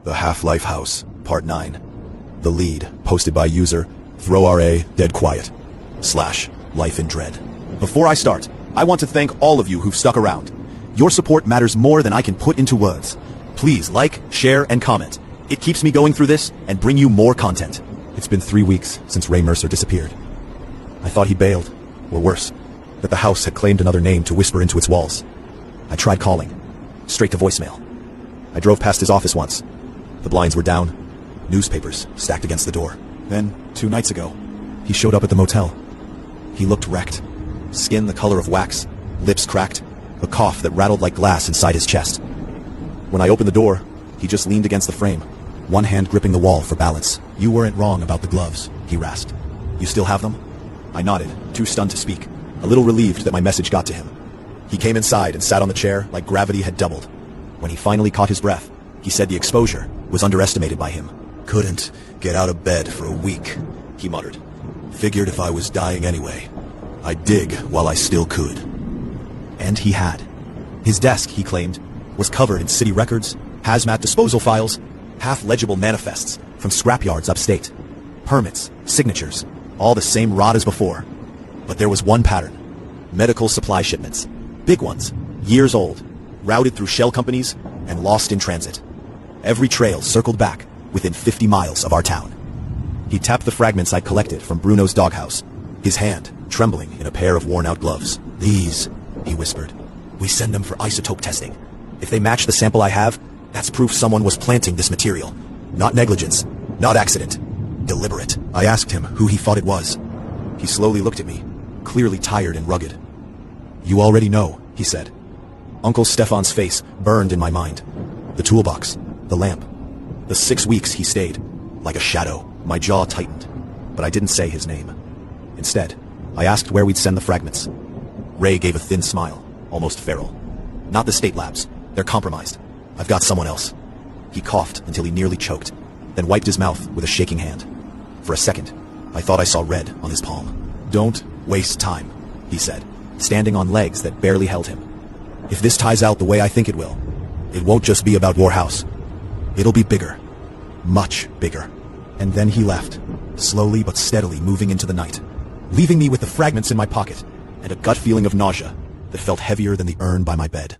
The Half-Life House, Part 9. The lead, posted by user ThrowRA Dead Quiet / Life in Dread. Before I start, I want to thank all of you who've stuck around. Your support matters more than I can put into words. Please like, share, and comment. It keeps me going through this and bring you more content. It's been 3 weeks since Ray Mercer disappeared. I thought he bailed, or worse, that the house had claimed another name to whisper into its walls. I tried calling, straight to voicemail. I drove past his office once. The blinds were down, newspapers stacked against the door. Then, 2 nights ago, he showed up at the motel. He looked wrecked. Skin the color of wax, lips cracked, a cough that rattled like glass inside his chest. When I opened the door, he just leaned against the frame, one hand gripping the wall for balance. "You weren't wrong about the gloves," he rasped. "You still have them?" I nodded, too stunned to speak, a little relieved that my message got to him. He came inside and sat on the chair like gravity had doubled. When he finally caught his breath, he said the exposure was underestimated by him. "Couldn't get out of bed for a week," he muttered. "Figured if I was dying anyway, I'd dig while I still could." And he had. His desk, he claimed, was covered in city records, hazmat disposal files, half-legible manifests from scrapyards upstate. Permits, signatures, all the same rot as before. But there was one pattern. Medical supply shipments. Big ones, years old, routed through shell companies and lost in transit. Every trail circled back within 50 miles of our town. He tapped the fragments I collected from Bruno's doghouse, his hand trembling in a pair of worn-out gloves. "These," he whispered, "we send them for isotope testing. If they match the sample I have, that's proof someone was planting this material. Not negligence, not accident. Deliberate." I asked him who he thought it was. He slowly looked at me, clearly tired and rugged. "You already know," he said. Uncle Stefan's face burned in my mind. The toolbox, the lamp, the 6 weeks he stayed, like a shadow. My jaw tightened, but I didn't say his name. Instead, I asked where we'd send the fragments. Ray gave a thin smile, almost feral. "Not the state labs. They're compromised. I've got someone else." He coughed until he nearly choked, then wiped his mouth with a shaking hand. For a second, I thought I saw red on his palm. "Don't waste time," he said, standing on legs that barely held him. "If this ties out the way I think it will, it won't just be about your house. It'll be bigger. Much bigger." And then he left, slowly but steadily moving into the night, leaving me with the fragments in my pocket and a gut feeling of nausea that felt heavier than the urn by my bed.